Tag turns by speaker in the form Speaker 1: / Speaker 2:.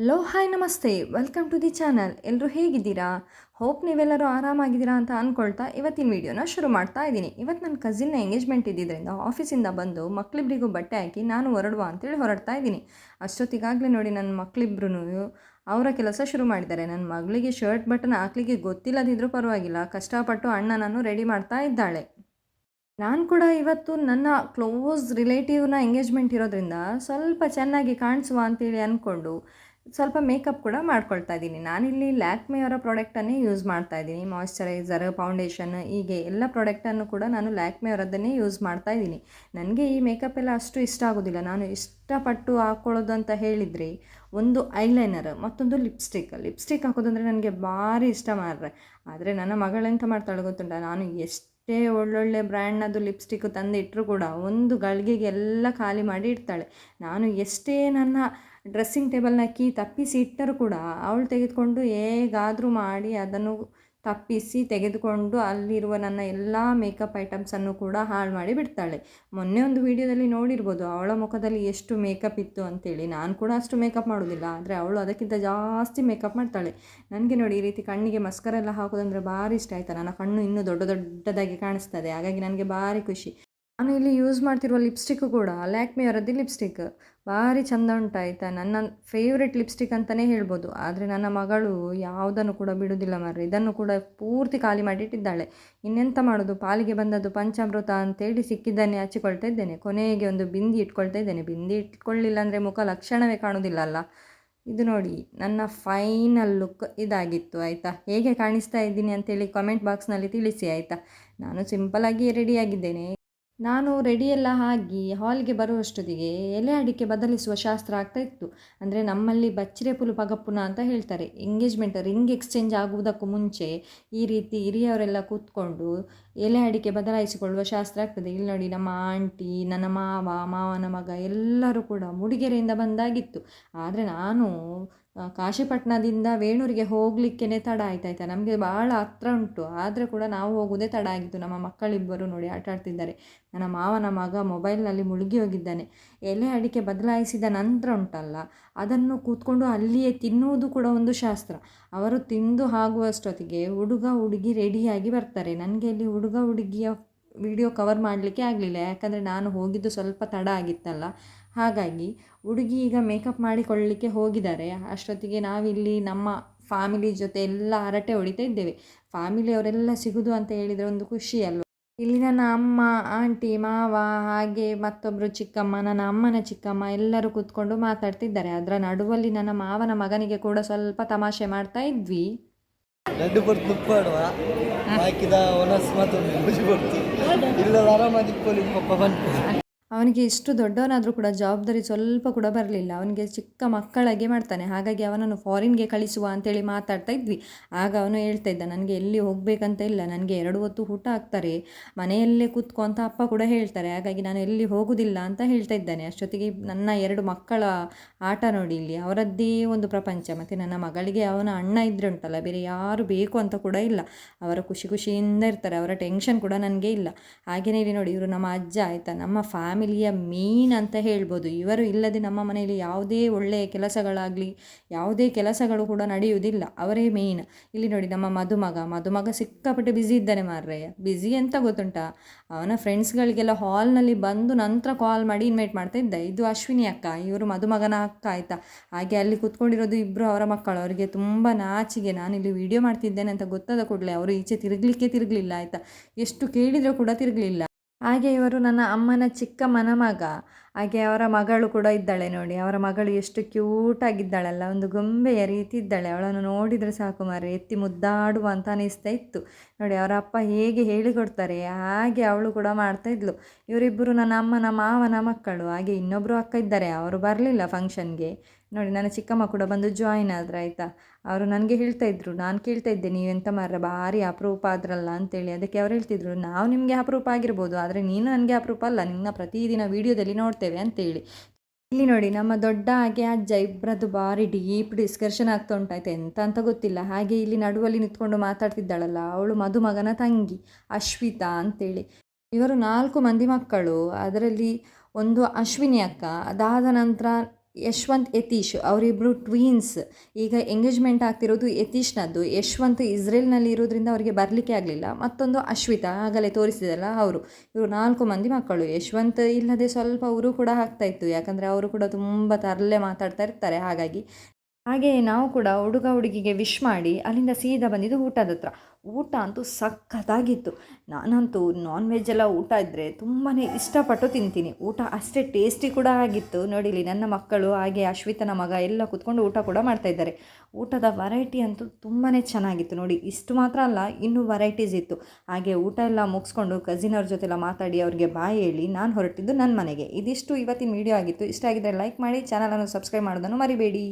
Speaker 1: Hello hi ನಮಸ್ತೆ welcome to the channel. ಎಲ್ಲರೂ ಹೇಗಿದ್ದೀರಾ? ಹೋಪ್ ನೀವೆಲ್ಲರೂ ಆರಾಮಾಗಿದ್ದೀರಾ ಅಂತ ಅಂದ್ಕೊಳ್ತಾ ಇವತ್ತಿನ ವೀಡಿಯೋನ ಶುರು ಮಾಡ್ತಾ ಇದ್ದೀನಿ. ಇವತ್ತು ನನ್ನ ಕಸಿನ್ನ ಎಂಗೇಜ್ಮೆಂಟ್ ಇದ್ದಿದ್ದರಿಂದ ಆಫೀಸಿಂದ ಬಂದು ಮಕ್ಕಳಿಬ್ಬರಿಗೂ ಬಟ್ಟೆ ಹಾಕಿ ನಾನು ಹೊರಡುವ ಅಂತೇಳಿ ಹೊರಡ್ತಾ ಇದ್ದೀನಿ. ಅಷ್ಟೊತ್ತಿಗಾಗಲೇ ನೋಡಿ ನನ್ನ ಮಕ್ಕಳಿಬ್ರು ಅವರ ಕೆಲಸ ಶುರು ಮಾಡಿದ್ದಾರೆ. ನನ್ನ ಮಗಳಿಗೆ ಶರ್ಟ್ ಬಟನ್ ಹಾಕ್ಲಿಕ್ಕೆ ಗೊತ್ತಿಲ್ಲದಿದ್ದರೂ ಪರವಾಗಿಲ್ಲ, ಕಷ್ಟಪಟ್ಟು ಅಣ್ಣನನ್ನು ರೆಡಿ ಮಾಡ್ತಾ ಇದ್ದಾಳೆ. ನಾನು ಕೂಡ ಇವತ್ತು ನನ್ನ ಕ್ಲೋಸ್ ರಿಲೇಟಿವ್ನ ಎಂಗೇಜ್ಮೆಂಟ್ ಇರೋದ್ರಿಂದ ಸ್ವಲ್ಪ ಚೆನ್ನಾಗಿ ಕಾಣಿಸುವ ಅಂತೇಳಿ ಅಂದ್ಕೊಂಡು ಸ್ವಲ್ಪ ಮೇಕಪ್ ಕೂಡ ಮಾಡ್ಕೊಳ್ತಾ ಇದ್ದೀನಿ. ನಾನಿಲ್ಲಿ ಲ್ಯಾಕ್ಮೆಯವರ ಪ್ರಾಡಕ್ಟನ್ನೇ ಯೂಸ್ ಮಾಡ್ತಾ ಇದ್ದೀನಿ. ಮಾಯ್ಶ್ಚರೈಸರ್, ಫೌಂಡೇಶನ್, ಹೀಗೆ ಎಲ್ಲ ಪ್ರಾಡಕ್ಟನ್ನು ಕೂಡ ನಾನು ಲ್ಯಾಕ್ಮೆಯವರದ್ದನ್ನೇ ಯೂಸ್ ಮಾಡ್ತಾ ಇದ್ದೀನಿ. ನನಗೆ ಈ ಮೇಕಪ್ ಎಲ್ಲ ಅಷ್ಟು ಇಷ್ಟ ಆಗೋದಿಲ್ಲ. ನಾನು ಇಷ್ಟಪಟ್ಟು ಹಾಕ್ಕೊಳ್ಳೋದು ಅಂತ ಹೇಳಿದರೆ ಒಂದು ಐಲೈನರ್, ಮತ್ತೊಂದು ಲಿಪ್ಸ್ಟಿಕ್ ಹಾಕೋದಂದರೆ ನನಗೆ ಭಾರಿ ಇಷ್ಟ ಮಾರ್ರೆ. ಆದರೆ ನನ್ನ ಮಗಳೆಂತ ಮಾಡ್ತಾಳೆ ಗೊತ್ತುಂಟ, ನಾನು ಎಷ್ಟೇ ಒಳ್ಳೊಳ್ಳೆ ಬ್ರ್ಯಾಂಡ್ನದು ಲಿಪ್ಸ್ಟಿಕ್ ತಂದಿಟ್ಟರೂ ಕೂಡ ಒಂದು ಗಳಿಗೆಗೆ ಎಲ್ಲ ಖಾಲಿ ಮಾಡಿ ಇಡ್ತಾಳೆ. ನಾನು ಎಷ್ಟೇ ನನ್ನ ಡ್ರೆಸ್ಸಿಂಗ್ ಟೇಬಲ್ನ ಕೀ ತಪ್ಪಿಸಿ ಇಟ್ಟರೂ ಕೂಡ ಅವಳು ತೆಗೆದುಕೊಂಡು ಹೇಗಾದರೂ ಮಾಡಿ ಅದನ್ನು ತಪ್ಪಿಸಿ ತೆಗೆದುಕೊಂಡು ಅಲ್ಲಿರುವ ನನ್ನ ಎಲ್ಲ ಮೇಕಪ್ ಐಟಮ್ಸನ್ನು ಕೂಡ ಹಾಳು ಮಾಡಿ ಬಿಡ್ತಾಳೆ. ಮೊನ್ನೆ ಒಂದು ವಿಡಿಯೋದಲ್ಲಿ ನೋಡಿರ್ಬೋದು ಅವಳ ಮುಖದಲ್ಲಿ ಎಷ್ಟು ಮೇಕಪ್ ಇತ್ತು ಅಂತೇಳಿ. ನಾನು ಕೂಡ ಅಷ್ಟು ಮೇಕಪ್ ಮಾಡೋದಿಲ್ಲ, ಆದರೆ ಅವಳು ಅದಕ್ಕಿಂತ ಜಾಸ್ತಿ ಮೇಕಪ್ ಮಾಡ್ತಾಳೆ. ನನಗೆ ನೋಡಿ ಈ ರೀತಿ ಕಣ್ಣಿಗೆ ಮಸ್ಕರ ಎಲ್ಲ ಹಾಕೋದಂದರೆ ಭಾರಿ ಇಷ್ಟ ಆಯಿತಾ. ನನ್ನ ಕಣ್ಣು ಇನ್ನೂ ದೊಡ್ಡದಾಗಿ ಕಾಣಿಸ್ತದೆ, ಹಾಗಾಗಿ ನನಗೆ ಭಾರಿ ಖುಷಿ. ನಾನು ಇಲ್ಲಿ ಯೂಸ್ ಮಾಡ್ತಿರುವ ಲಿಪ್ಸ್ಟಿಕ್ಕು ಕೂಡ ಲ್ಯಾಕ್ಮೆಯವರದ್ದು ಲಿಪ್ಸ್ಟಿಕ್ ಭಾರಿ ಚೆಂದ ಉಂಟಾಯಿತಾ. ನನ್ನ ಫೇವ್ರೆಟ್ ಲಿಪ್ಸ್ಟಿಕ್ ಅಂತಲೇ ಹೇಳ್ಬೋದು. ಆದರೆ ನನ್ನ ಮಗಳು ಯಾವುದನ್ನು ಕೂಡ ಬಿಡೋದಿಲ್ಲ ಮಾರ್ರೆ, ಇದನ್ನು ಕೂಡ ಪೂರ್ತಿ ಖಾಲಿ ಮಾಡಿಟ್ಟಿದ್ದಾಳೆ. ಇನ್ನೆಂತ ಮಾಡೋದು, ಪಾಲಿಗೆ ಬಂದದ್ದು ಪಂಚಾಮೃತ ಅಂತೇಳಿ ಸಿಕ್ಕಿದ್ದನ್ನೇ ಹಚ್ಚಿಕೊಳ್ತಾ ಇದ್ದೇನೆ. ಕೊನೆಗೆ ಒಂದು ಬಿಂದಿ ಇಟ್ಕೊಳ್ತಾ ಇದ್ದೇನೆ. ಬಿಂದಿ ಇಟ್ಕೊಳ್ಳಿಲ್ಲ ಅಂದರೆ ಮುಖ ಲಕ್ಷಣವೇ ಕಾಣೋದಿಲ್ಲ ಅಲ್ಲ. ಇದು ನೋಡಿ ನನ್ನ ಫೈನಲ್ ಲುಕ್ ಇದಾಗಿತ್ತು ಆಯಿತಾ. ಹೇಗೆ ಕಾಣಿಸ್ತಾ ಇದ್ದೀನಿ ಅಂತೇಳಿ ಕಾಮೆಂಟ್ ಬಾಕ್ಸ್ನಲ್ಲಿ ತಿಳಿಸಿ ಆಯಿತಾ. ನಾನು ಸಿಂಪಲಾಗಿ ರೆಡಿಯಾಗಿದ್ದೇನೆ. ನಾನು ರೆಡಿಯೆಲ್ಲ ಆಗಿ ಹಾಲ್ಗೆ ಬರುವಷ್ಟೊತ್ತಿಗೆ ಎಲೆ ಅಡಿಕೆ ಬದಲಿಸುವ ಶಾಸ್ತ್ರ ಆಗ್ತಾಯಿತ್ತು. ಅಂದರೆ ನಮ್ಮಲ್ಲಿ ಬಚ್ಚಿರೆ ಪುಲು ಪಗಪ್ಪುನ ಅಂತ ಹೇಳ್ತಾರೆ. ಎಂಗೇಜ್ಮೆಂಟ್ ರಿಂಗ್ ಎಕ್ಸ್ಚೇಂಜ್ ಆಗುವುದಕ್ಕೂ ಮುಂಚೆ ಈ ರೀತಿ ಹಿರಿಯವರೆಲ್ಲ ಕೂತ್ಕೊಂಡು ಎಲೆ ಅಡಿಕೆ ಬದಲಾಯಿಸಿಕೊಳ್ಳುವ ಶಾಸ್ತ್ರ ಆಗ್ತದೆ. ಇಲ್ಲಿ ನೋಡಿ ನಮ್ಮ ಆಂಟಿ, ನನ್ನ ಮಾವನ ಮಗ ಎಲ್ಲರೂ ಕೂಡ ಮೂಡಿಗೆರೆಯಿಂದ ಬಂದಾಗಿತ್ತು. ಆದರೆ ನಾನು ಕಾಶಿಪಟ್ಟಣದಿಂದ ವೇಣೂರಿಗೆ ಹೋಗಲಿಕ್ಕೇ ತಡ ಆಯ್ತಾಯ್ತಾ. ನಮಗೆ ಭಾಳ ಹತ್ರ ಉಂಟು, ಆದರೆ ಕೂಡ ನಾವು ಹೋಗೋದೇ ತಡ ಆಗಿತ್ತು. ನಮ್ಮ ಮಕ್ಕಳಿಬ್ಬರು ನೋಡಿ ಆಟ ಆಡ್ತಿದ್ದಾರೆ. ನನ್ನ ಮಾವನ ಮಗ ಮೊಬೈಲ್ನಲ್ಲಿ ಮುಳುಗಿ ಹೋಗಿದ್ದಾನೆ. ಎಲೆ ಅಡಿಕೆ ಬದಲಾಯಿಸಿದ ನಂತರ ಉಂಟಲ್ಲ, ಅದನ್ನು ಕೂತ್ಕೊಂಡು ಅಲ್ಲಿಯೇ ತಿನ್ನುವುದು ಕೂಡ ಒಂದು ಶಾಸ್ತ್ರ. ಅವರು ತಿಂದು ಆಗುವಷ್ಟೊತ್ತಿಗೆ ಹುಡುಗ ಹುಡುಗಿ ರೆಡಿಯಾಗಿ ಬರ್ತಾರೆ. ನನಗೆ ಇಲ್ಲಿ ಹುಡುಗ ಹುಡುಗಿಯ ವಿಡಿಯೋ ಕವರ್ ಮಾಡಲಿಕ್ಕೆ ಆಗಲಿಲ್ಲ, ಯಾಕಂದರೆ ನಾನು ಹೋಗಿದ್ದು ಸ್ವಲ್ಪ ತಡ ಆಗಿತ್ತಲ್ಲ. ಹಾಗಾಗಿ ಹುಡುಗಿ ಈಗ ಮೇಕಪ್ ಮಾಡಿಕೊಳ್ಳಲಿಕ್ಕೆ ಹೋಗಿದ್ದಾರೆ. ಅಷ್ಟೊತ್ತಿಗೆ ನಾವಿಲ್ಲಿ ನಮ್ಮ ಫ್ಯಾಮಿಲಿ ಜೊತೆ ಎಲ್ಲ ಹರಟೆ ಹೊಡಿತಾ ಇದ್ದೇವೆ. ಫ್ಯಾಮಿಲಿಯವರೆಲ್ಲ ಸಿಗೋದು ಅಂತ ಹೇಳಿದರೆ ಒಂದು ಖುಷಿ ಅಲ್ವ. ಇಲ್ಲಿ ನನ್ನ ಅಮ್ಮ, ಆಂಟಿ, ಮಾವ, ಹಾಗೆ ಮತ್ತೊಬ್ಬರು ಚಿಕ್ಕಮ್ಮ, ನನ್ನ ಅಮ್ಮನ ಚಿಕ್ಕಮ್ಮ ಎಲ್ಲರೂ ಕೂತ್ಕೊಂಡು ಮಾತಾಡ್ತಿದ್ದಾರೆ. ಅದರ ನಡುವಲ್ಲಿ ನನ್ನ ಮಾವನ ಮಗನಿಗೆ ಕೂಡ ಸ್ವಲ್ಪ ತಮಾಷೆ ಮಾಡ್ತಾ ಇದ್ವಿ.
Speaker 2: ಲಡ್ಡು ಕೊಡ್ತು ತುಪ್ಪಾಡುವ ಹಾಕಿದ ಒನಸ್ ಮತ್ತು ಇಲ್ಲ ಆರಾಮಾಗಿ ಪಪ್ಪ ಬಂತು.
Speaker 1: ಅವನಿಗೆ ಇಷ್ಟು ದೊಡ್ಡವನಾದರೂ ಕೂಡ ಜವಾಬ್ದಾರಿ ಸ್ವಲ್ಪ ಕೂಡ ಬರಲಿಲ್ಲ. ಅವನಿಗೆ ಚಿಕ್ಕ ಮಕ್ಕಳಾಗೆ ಮಾಡ್ತಾನೆ. ಹಾಗಾಗಿ ಅವನನ್ನು ಫಾರಿನ್ಗೆ ಕಳಿಸುವ ಅಂತೇಳಿ ಮಾತಾಡ್ತಾ ಇದ್ವಿ. ಆಗ ಅವನು ಹೇಳ್ತಾ ಇದ್ದ, ನನಗೆ ಎಲ್ಲಿ ಹೋಗಬೇಕಂತ ಇಲ್ಲ, ನನಗೆ 2 ಹೊತ್ತು ಊಟ ಹಾಕ್ತಾರೆ, ಮನೆಯಲ್ಲೇ ಕೂತ್ಕೊ ಅಂತ ಅಪ್ಪ ಕೂಡ ಹೇಳ್ತಾರೆ, ಹಾಗಾಗಿ ನಾನು ಎಲ್ಲಿ ಹೋಗೋದಿಲ್ಲ ಅಂತ ಹೇಳ್ತಾ ಇದ್ದಾನೆ. ಅಷ್ಟೊತ್ತಿಗೆ ನನ್ನ 2 ಮಕ್ಕಳ ಆಟ ನೋಡಿ, ಇಲ್ಲಿ ಅವರದ್ದೇ ಒಂದು ಪ್ರಪಂಚ. ಮತ್ತು ನನ್ನ ಮಗಳಿಗೆ ಅವನ ಅಣ್ಣ ಇದ್ರೆ ಉಂಟಲ್ಲ, ಬೇರೆ ಯಾರು ಬೇಕು ಅಂತ ಕೂಡ ಇಲ್ಲ. ಅವರ ಖುಷಿಯಿಂದ ಇರ್ತಾರೆ, ಅವರ ಟೆನ್ಷನ್ ಕೂಡ ನನಗೆ ಇಲ್ಲ. ಹಾಗೆಯೇ ಇಲ್ಲಿ ನೋಡಿ, ಇವರು ನಮ್ಮ ಅಜ್ಜ ಆಯಿತಾ, ನಮ್ಮ ಫ್ಯಾಮಿಲಿಯ ಮೇನ್ ಅಂತ ಹೇಳ್ಬೋದು. ಇವರು ಇಲ್ಲದೆ ನಮ್ಮ ಮನೆಯಲ್ಲಿ ಯಾವುದೇ ಒಳ್ಳೆಯ ಕೆಲಸಗಳಾಗಲಿ ಯಾವುದೇ ಕೆಲಸಗಳು ಕೂಡ ನಡೆಯುವುದಿಲ್ಲ, ಅವರೇ ಮೇಯ್ನ್. ಇಲ್ಲಿ ನೋಡಿ ನಮ್ಮ ಮದುಮಗ ಸಿಕ್ಕಾಪಟ್ಟೆ ಬ್ಯುಸಿ ಇದ್ದಾನೆ ಮಾರ್ರೆ. ಬ್ಯುಸಿ ಅಂತ ಗೊತ್ತುಂಟಾ, ಅವನ ಫ್ರೆಂಡ್ಸ್ಗಳಿಗೆಲ್ಲ ಹಾಲ್ನಲ್ಲಿ ಬಂದು ನಂತರ ಕಾಲ್ ಮಾಡಿ ಇನ್ವೈಟ್ ಮಾಡ್ತಾ ಇದ್ದ. ಇದು ಅಶ್ವಿನಿ ಅಕ್ಕ, ಇವರು ಮದುಮಗನ ಅಕ್ಕ ಆಯಿತಾ. ಹಾಗೆ ಅಲ್ಲಿ ಕೂತ್ಕೊಂಡಿರೋದು ಇಬ್ಬರು ಅವರ ಮಕ್ಕಳು. ಅವರಿಗೆ ತುಂಬ ನಾಚಿಗೆ, ನಾನಿಲ್ಲಿ ವಿಡಿಯೋ ಮಾಡ್ತಿದ್ದೇನೆ ಅಂತ ಗೊತ್ತಾದ ಕೂಡಲೇ ಅವರು ಈಚೆ ತಿರುಗಲಿಲ್ಲ ಆಯಿತಾ. ಎಷ್ಟು ಕೇಳಿದರೂ ಕೂಡ ತಿರುಗಲಿಲ್ಲ. ಹಾಗೆ ಇವರು ನನ್ನ ಅಮ್ಮನ ಚಿಕ್ಕಮ್ಮನ ಮಗ. ಹಾಗೆ ಅವರ ಮಗಳು ಕೂಡ ಇದ್ದಾಳೆ ನೋಡಿ. ಅವರ ಮಗಳು ಎಷ್ಟು ಕ್ಯೂಟಾಗಿದ್ದಾಳಲ್ಲ, ಒಂದು ಗೊಂಬೆಯ ರೀತಿ ಇದ್ದಾಳೆ. ಅವಳನ್ನು ನೋಡಿದರೆ ಸಾಕು ಮಾರೆ, ಎತ್ತಿ ಮುದ್ದಾಡುವ ಅಂತ ಅನಿಸ್ತಾ ಇತ್ತು ನೋಡಿ. ಅವರ ಅಪ್ಪ ಹೇಗೆ ಹೇಳಿಕೊಡ್ತಾರೆ ಹಾಗೆ ಅವಳು ಕೂಡ ಮಾಡ್ತಾಯಿದ್ಲು. ಇವರಿಬ್ಬರು ನನ್ನ ಅಮ್ಮನ ಮಾವನ ಮಕ್ಕಳು. ಹಾಗೆ ಇನ್ನೊಬ್ಬರು ಅಕ್ಕ ಇದ್ದಾರೆ, ಅವರು ಬರಲಿಲ್ಲ ಫಂಕ್ಷನ್ಗೆ ನೋಡಿ. ನನ್ನ ಚಿಕ್ಕಮ್ಮ ಕೂಡ ಬಂದು ಜಾಯಿನ್ ಆದ್ರೆ ಆಯಿತಾ. ಅವರು ನನಗೆ ಹೇಳ್ತಾಯಿದ್ರು, ನಾನು ಕೇಳ್ತಾ ಇದ್ದೆ ನೀವೆಂತ ಮಾರ್ರೆ ಭಾರಿ ಅಪರೂಪ ಆದ್ರಲ್ಲ ಅಂತೇಳಿ. ಅದಕ್ಕೆ ಅವ್ರು ಹೇಳ್ತಿದ್ರು, ನಾವು ನಿಮಗೆ ಅಪರೂಪ ಆಗಿರ್ಬೋದು, ಆದರೆ ನೀನು ನನಗೆ ಅಪರೂಪ ಅಲ್ಲ, ನಿನ್ನ ಪ್ರತಿದಿನ ವೀಡಿಯೋದಲ್ಲಿ ನೋಡ್ತೇವೆ ಅಂತೇಳಿ. ಇಲ್ಲಿ ನೋಡಿ ನಮ್ಮ ದೊಡ್ಡ ಹಾಗೆ ಅಜ್ಜ ಇಬ್ಬರದ್ದು ಭಾರಿ ಡೀಪ್ ಡಿಸ್ಕಷನ್ ಆಗ್ತಾ ಉಂಟಾಯ್ತು, ಎಂತ ಅಂತ ಗೊತ್ತಿಲ್ಲ. ಹಾಗೆ ಇಲ್ಲಿ ನಡುವಲ್ಲಿ ನಿಂತ್ಕೊಂಡು ಮಾತಾಡ್ತಿದ್ದಾಳಲ್ಲ, ಅವಳು ಮದುಮಗನ ತಂಗಿ ಅಶ್ವಿತಾ ಅಂತೇಳಿ. ಇವರು 4 ಮಂದಿ ಮಕ್ಕಳು, ಅದರಲ್ಲಿ ಒಂದು ಅಶ್ವಿನಿ ಅಕ್ಕ. ಅದಾದ ನಂತರ ಯಶ್ವಂತ್ ಯತೀಶ್ ಅವರಿಬ್ಬರು ಟ್ವೀನ್ಸ್. ಈಗ ಎಂಗೇಜ್ಮೆಂಟ್ ಆಗ್ತಿರೋದು ಯತೀಶ್ನದ್ದು. ಯಶ್ವಂತ್ ಇಸ್ರೇಲ್ನಲ್ಲಿ ಇರೋದ್ರಿಂದ ಅವರಿಗೆ ಬರಲಿಕ್ಕೆ ಆಗಲಿಲ್ಲ. ಮತ್ತೊಂದು ಅಶ್ವಿತಾ, ಆಗಲೇ ತೋರಿಸಿದಲ್ಲ ಅವರು. ಇವರು 4 ಮಂದಿ ಮಕ್ಕಳು. ಯಶ್ವಂತ್ ಇಲ್ಲದೆ ಸ್ವಲ್ಪ ಅವರು ಕೂಡ ಆಗ್ತಾಯಿತ್ತು, ಯಾಕಂದರೆ ಅವರು ಕೂಡ ತುಂಬ ತರಲೆ ಮಾತಾಡ್ತಾ ಇರ್ತಾರೆ. ಹಾಗೆಯೇ ನಾವು ಕೂಡ ಹುಡುಗ ಹುಡುಗಿಗೆ ವಿಶ್ ಮಾಡಿ ಅಲ್ಲಿಂದ ಸೀದಾ ಬಂದಿದ್ದು ಊಟದ ಹತ್ರ. ಊಟ ಅಂತೂ ಸಖತ್ತಾಗಿತ್ತು. ನಾನಂತೂ ನಾನ್ ವೆಜ್ ಎಲ್ಲ ಊಟ ಇದ್ದರೆ ತುಂಬಾ ಇಷ್ಟಪಟ್ಟು ತಿಂತೀನಿ. ಊಟ ಅಷ್ಟೇ ಟೇಸ್ಟಿ ಕೂಡ ಆಗಿತ್ತು. ನೋಡಿಲಿ, ನನ್ನ ಮಕ್ಕಳು ಹಾಗೆ ಅಶ್ವಿತನ ಮಗ ಎಲ್ಲ ಕೂತ್ಕೊಂಡು ಊಟ ಕೂಡ ಮಾಡ್ತಾಯಿದ್ದಾರೆ. ಊಟದ ವೆರೈಟಿ ಅಂತೂ ತುಂಬಾ ಚೆನ್ನಾಗಿತ್ತು. ನೋಡಿ, ಇಷ್ಟು ಮಾತ್ರ ಅಲ್ಲ, ಇನ್ನೂ ವೆರೈಟೀಸ್ ಇತ್ತು. ಹಾಗೆ ಊಟ ಎಲ್ಲ ಮುಗಿಸ್ಕೊಂಡು ಕಸಿನ್ ಅವ್ರ ಜೊತೆಲ್ಲ ಮಾತಾಡಿ ಅವ್ರಿಗೆ ಬಾಯ್ ಹೇಳಿ ನಾನು ಹೊರಟಿದ್ದು ನನ್ನ ಮನೆಗೆ. ಇದಿಷ್ಟು ಇವತ್ತಿನ ವಿಡಿಯೋ ಆಗಿತ್ತು. ಇಷ್ಟ ಆಗಿದ್ದರೆ ಲೈಕ್ ಮಾಡಿ, ಚಾನಲನ್ನು ಸಬ್ಸ್ಕ್ರೈಬ್ ಮಾಡೋದನ್ನು ಮರಿಬೇಡಿ.